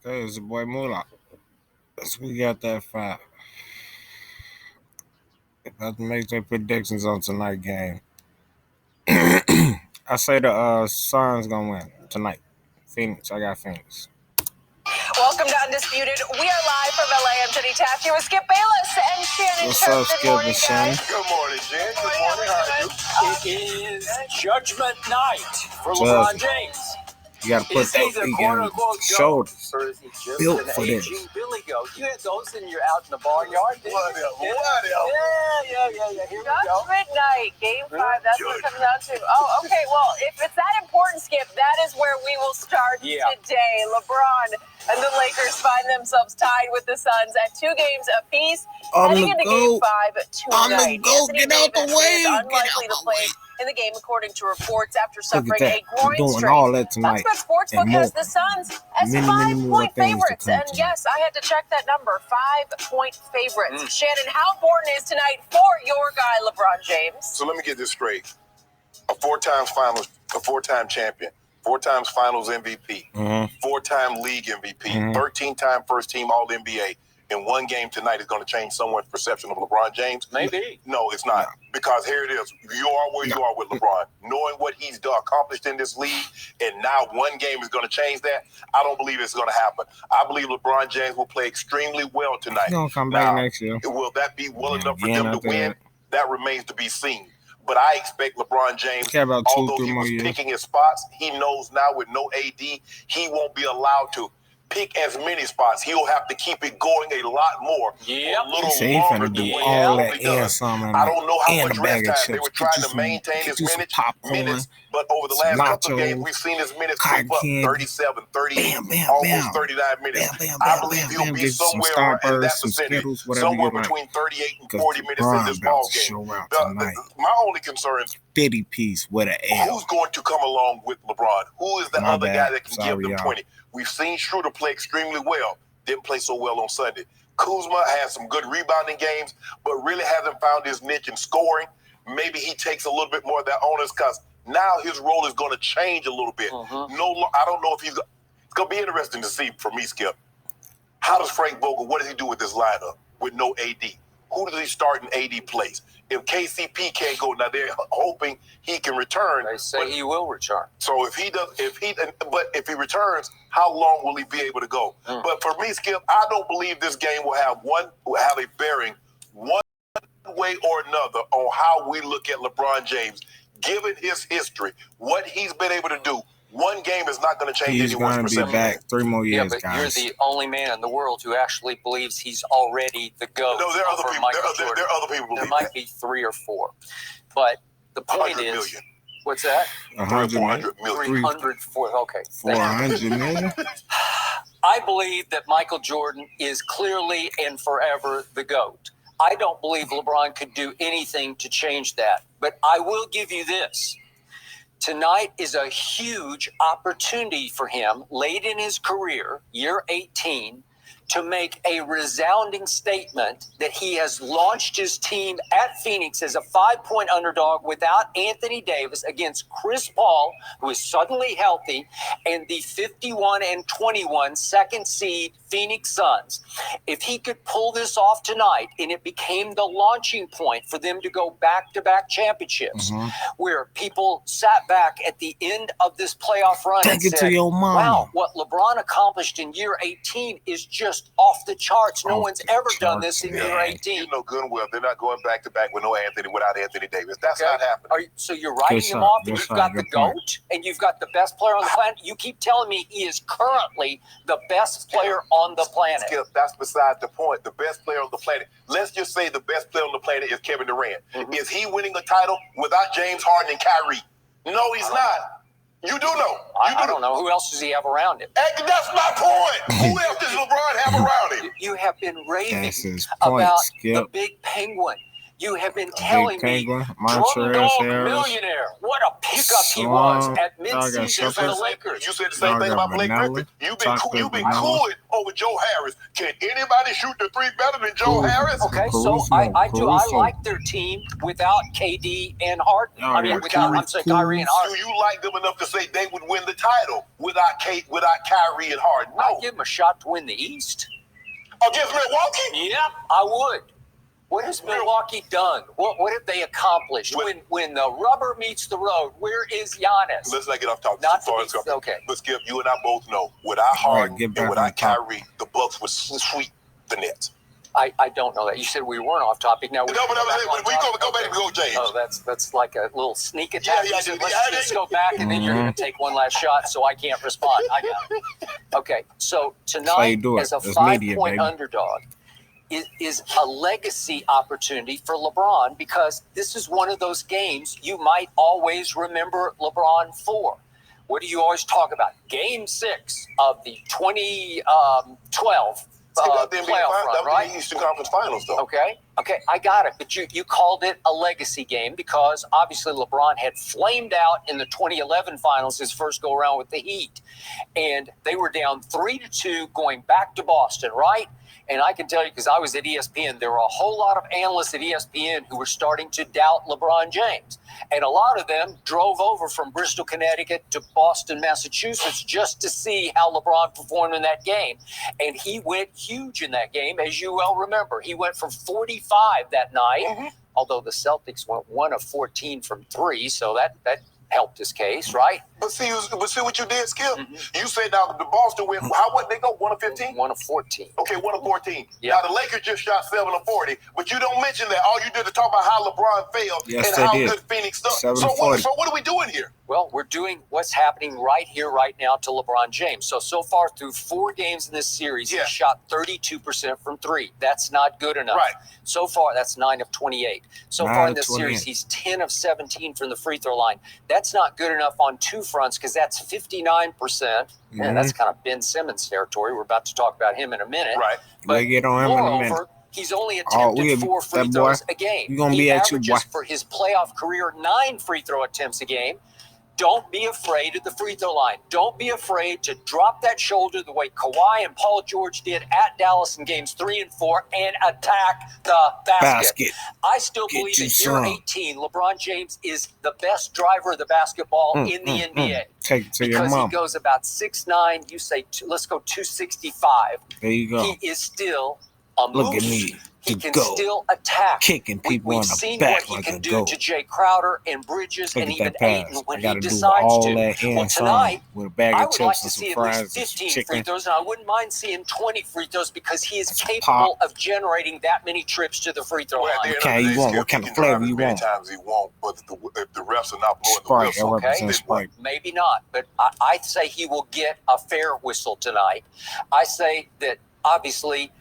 Okay, it's your boy Moolah. So we got that five. About to make their predictions on tonight game. I say the Suns gonna win tonight. Phoenix, I got Phoenix. Welcome to Undisputed. We are live from LA. I'm Jenny Taft here with Skip Bayless and Shannon. What's up, Good Skip morning, and Shannon? guys. Good morning, Jen. Good morning. How are you? It is Judgment Night for Judgment. LeBron James. You gotta put Is he that the again. quote-unquote Shoulders. GOAT, or is he just Built an for this. aging Billy Goat? You had those and you're out in the barnyard. didn't you? Whatever. Yeah. Here we go. Judgment Night, Game 5. That's what it comes down to. Oh, okay. Well, if it's that important, Skip, that is where we will start today. LeBron and the Lakers find themselves tied with the Suns at 2 games apiece. Heading into Game 5 tonight. Get out the way. Is unlikely to play in the game, according to reports, after Look suffering at that. a We're groin doing strain. all that tonight. That's what Sportsbook and has more. the Suns as Many 5-point more things to favorites. come And tonight. yes, I had to check that number, 5-point favorites. Shannon, how important is tonight for your guy, LeBron James? So let me get this straight. A 4-time champion, 4 times finals MVP, 4-time league MVP, 13-time first team All-NBA. In one game tonight is going to change someone's perception of LeBron James? Maybe. No, it's not. Because here it is. You are where you are with LeBron. Knowing what he's accomplished in this league, and now one game is going to change that, I don't believe it's going to happen. I believe LeBron James will play extremely well tonight. He's going to come back next year. Will that be well enough for Again them to after win? that. That remains to be seen. But I expect LeBron James, About 2-3 although he more was years. picking his spots, he knows now with no AD, he won't be allowed to pick as many spots. He'll have to keep it going a lot more, a little He longer finna than do what all he that normally and does. some. I don't know how and much a rest bag time of they chips. were trying to maintain his minutes, but over the last couple of games, we've seen his minutes creep up 37, 38, almost 39 minutes. I believe he'll be somewhere in that vicinity, somewhere between 38 and 40 minutes in this ball game. My only concern is 50 piece with an L. who's going to come along with LeBron? Who is the other guy that can give them y'all. 20? We've seen Schroeder play extremely well. Didn't play so well on Sunday. Kuzma has some good rebounding games, but really hasn't found his niche in scoring. Maybe he takes a little bit more of that onus because now his role is going to change a little bit. I don't know if it's going to be interesting to see for me, Skip. How does Frank Vogel, what does he do with this lineup with no AD? Who does he start in AD place? If KCP can't go, now they're hoping he can return. They say he will return. So if he returns, how long will he be able to go? But for me, Skip, I don't believe this game will have a bearing one way or another on how we look at LeBron James, given his history, what he's been able to do. One game is not going to change anyone's perception. He's going to be back 3 more years, but guys. you're the only man in the world who actually believes he's already the GOAT. No, there are other people. There are other people who There believe might that. be 3 or 4. But the point 100 is, million. what's that? 400 million. 304. Okay. 400 million? I believe that Michael Jordan is clearly and forever the GOAT. I don't believe LeBron could do anything to change that. But I will give you this. Tonight is a huge opportunity for him late in his career, year 18, to make a resounding statement that he has launched his team at Phoenix as a 5-point underdog without Anthony Davis against Chris Paul, who is suddenly healthy, and the 51-21 second seed Phoenix Suns. If he could pull this off tonight and it became the launching point for them to go back-to-back championships, where people sat back at the end of this playoff run and said, wow, what LeBron accomplished in year 18 is just off the charts. No one's ever done this in year 18. You know good and well they're not going back-to-back without Anthony Davis. That's not happening. So you're writing him off, and you've got the GOAT, and you've got the best player on the planet. You keep telling me he is currently the best player on the planet. Skip, that's beside the point. The best player on the planet. Let's just say the best player on the planet is Kevin Durant. Is he winning a title without James Harden and Kyrie? No, he's not. You do know. I don't know. Who else does he have around him? And that's my point. Who else does LeBron have around him? You have been raving Point, about Skip. the big penguin. You have been telling me Penguin, Drum Montrezl Dog Harris. Millionaire. What a pickup he was Son, at y'all got midseason for the Shepard. Lakers. You said the same Y'all thing got about Blake Vanilla, Griffin. You've chocolate been vanilla. cooling over Joe Harris. Can anybody shoot the three better than Joe Harris? Okay, so Caruso, I Caruso. like their team without KD and Harden. Y'all I mean, got without Kyrie and Do Harden. you like them enough to say they would win the title without Kyrie and Harden? I'd No. give them a shot to win the East. Against Milwaukee? Yep, I would. What has Milwaukee done? What have they accomplished? When the rubber meets the road, where is Giannis? Let's not get off topic Not too far. to be- okay. But Skip, you and I both know without Harden get back and on without topic. Kyrie, the Bucks would sweep the Nets. I don't know that. You said we weren't off topic. Now No, but go back and go, James. Oh, that's like a little sneak attack. Yeah, Let's just go back, and then you're going to take one last shot, so I can't respond. I got it. Okay, so tonight, as a 5-point underdog, is a legacy opportunity for LeBron, because this is one of those games you might always remember LeBron for. What do you always talk about? Game 6 of the 2012 playoff run, right? The Eastern Conference Finals, though. Okay, I got it. But you called it a legacy game because obviously LeBron had flamed out in the 2011 finals, his first go around with the Heat, and they were down 3-2 going back to Boston, right? And I can tell you, because I was at ESPN, there were a whole lot of analysts at ESPN who were starting to doubt LeBron James. And a lot of them drove over from Bristol, Connecticut to Boston, Massachusetts, just to see how LeBron performed in that game. And he went huge in that game, as you well remember. He went for 45 that night, although the Celtics went 1 of 14 from 3, so that helped his case, right? But see what you did, Skip? You said now the Boston went, what they go, 1 of 15? 1 of 14. Okay, 1 of 14. Yeah. Now the Lakers just shot 7 of 40, but you don't mention that. All you did is talk about how LeBron failed and how good Phoenix stuff. So what are we doing here? Well, we're doing what's happening right here, right now to LeBron James. So far through 4 games in this series, he shot 32% from 3. That's not good enough. Right. So far, that's 9 of 28. So far in this series, he's 10 of 17 from the free throw line. That's not good enough on 2 fronts, because that's 59%. And that's kind of Ben Simmons territory. We're about to talk about him in a minute. Right. But we'll get on him in a minute. He's only attempted 4 free throws a game. You're gonna he be at you, averages for his playoff career 9 free throw attempts a game. Don't be afraid of the free throw line. Don't be afraid to drop that shoulder the way Kawhi and Paul George did at Dallas in games 3 and 4 and attack the basket. I still believe in year 18, LeBron James is the best driver of the basketball in the NBA. Take it to because your mom. he goes about 6'9", you say, let's go 265. There you go. He is still a moose. Look at me. He can still attack. Kicking people We've in the seen back what he like can a do goat. to Jay Crowder and Bridges Look and at even that pass. Ayton when I he gotta do decides all to. that Well, in tonight, with a bag I of would like chips to and see some at least fries and 15 chicken. free throws, and I wouldn't mind seeing 20 free throws because he is capable of generating that many trips to the free throw line. What kind you want? What kind of flavor you want? Times he won't, but if the refs are not blowing Sprite, the whistle, Sprite. Maybe not, but I say he will get a fair whistle tonight. I say that obviously,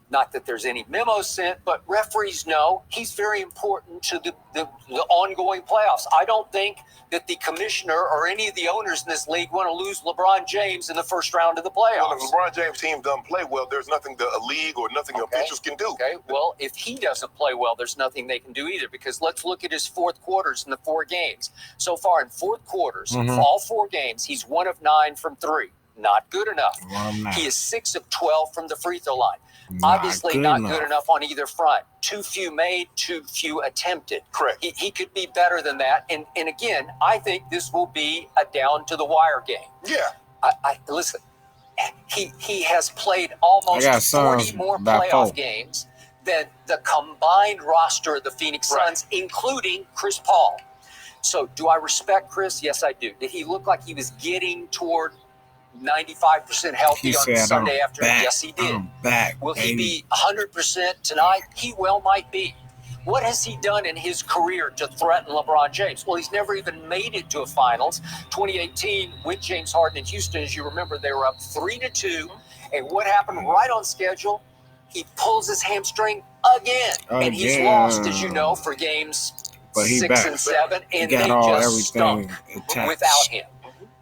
not that there's any memos sent, but referees know he's very important to the ongoing playoffs. I don't think that the commissioner or any of the owners in this league want to lose LeBron James in the first round of the playoffs. Well, if LeBron James' team doesn't play well, there's nothing a league or nothing officials can do. Okay, well, if he doesn't play well, there's nothing they can do either, because let's look at his fourth quarters in the 4 games. So far in fourth quarters, all 4 games, he's 1 of 9 from 3. Not good enough. He is 6 of 12 from the free throw line. Obviously not good enough on either front. Too few made, too few attempted. Correct. He could be better than that. And again, I think this will be a down to the wire game. Yeah. I listen, he has played almost 40 more playoff games than the combined roster of the Phoenix Suns, including Chris Paul. So do I respect Chris? Yes, I do. Did he look like he was getting toward 95% healthy on Sunday afternoon? Yes, he did. Will he be 100% tonight? He well might be. What has he done in his career to threaten LeBron James? Well, he's never even made it to a finals. 2018 with James Harden in Houston, as you remember, they were up 3-2. And what happened right on schedule? He pulls his hamstring again. And he's lost, as you know, for games 6 and 7. And they just stunk without him.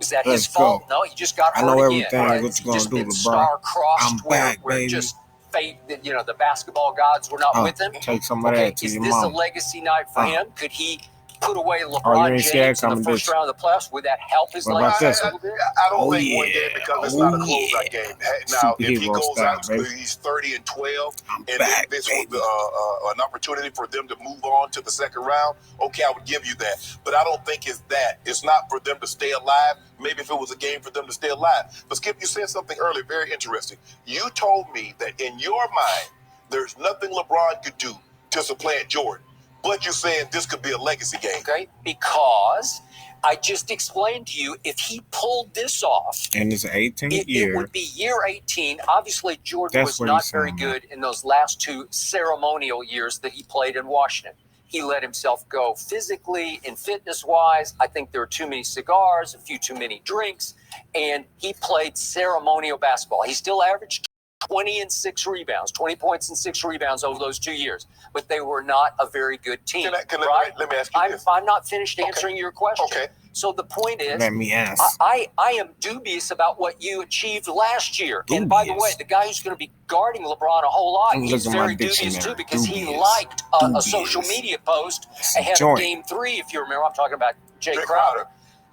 Is that his fault? No, he just got hurt again. What you're gonna do, LeBron? Star-crossed, I'm back, where baby. just fate that, the basketball gods were not with him. Take some of that to is your this mom. a legacy night for him? Could he put away you LeBron ain't see that James in the coming, first did you? round of the playoffs? Would that help his What about legacy this a one? little bit? I don't Oh, think one yeah. game because it's Oh, not a closeout yeah. game. Now, if he Superhero goes style, out to baby. he's 30-12, I'm and back, this baby. was an opportunity for them to move on to the second round, okay, I would give you that. But I don't think it's that. It's not for them to stay alive. Maybe if it was a game for them to stay alive. But Skip, you said something earlier, very interesting. You told me that in your mind, there's nothing LeBron could do to supplant Jordan. But you're saying this could be a legacy game. Okay, because I just explained to you, if he pulled this off, And it's 18th it year. would be year 18. Obviously, Jordan That's was what not he's very saying, good in those last 2 ceremonial years that he played in Washington. He let himself go physically and fitness-wise. I think there were too many cigars, a few too many drinks, and he played ceremonial basketball. He still averaged 20 and 6 rebounds, 20 points and 6 rebounds over those 2 years. But they were not a very good team. Right? Let me ask you this. I'm not finished answering your question. Okay. So the point is, Let me answer. I am dubious about what you achieved last year. And by the way, the guy who's going to be guarding LeBron a whole lot, he's very dubious too, because he liked a social media post ahead of Game 3, if you remember. I'm talking about Jay Crowder.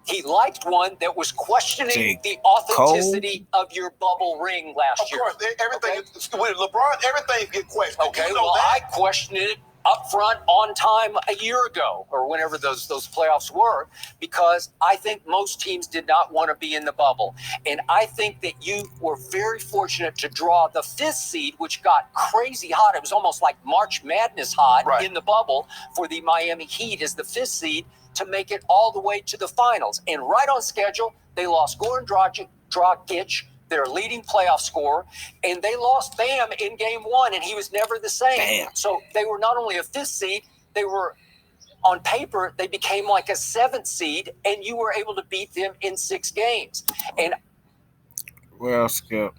He liked one that was questioning the authenticity of your bubble ring last year. Of course, everything with LeBron, everything get questioned. Okay, well, I questioned it up front on time a year ago, or whenever those playoffs were, because I think most teams did not want to be in the bubble. And I think that you were very fortunate to draw the 5th seed, which got crazy hot. It was almost like March Madness hot in the bubble for the Miami Heat as the 5th seed to make it all the way to the finals. And right on schedule, they lost Goran Dragic, their leading playoff scorer, and they lost Bam in Game 1, and he was never the same. Damn. So they were not only a 5th seed, they were, on paper, they became like a 7th seed, and you were able to beat them in 6 games. And Well, Skip,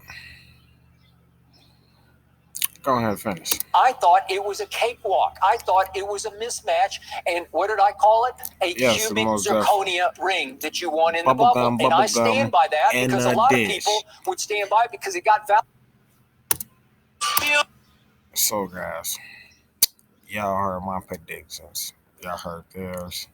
go ahead and finish. I thought it was a cakewalk. I thought it was a mismatch. And what did I call it? A cubic zirconia ring that you won in the bubble. And I stand by that because a lot of people would stand by it because it got value. So, guys, y'all heard my predictions. Y'all heard theirs.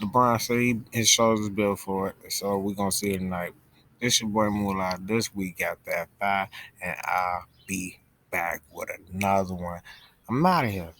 LeBron said his shoulders built for it, so we're going to see it tonight. This your boy Moolah. This week got that 5, and I'll be back with another one. I'm out of here.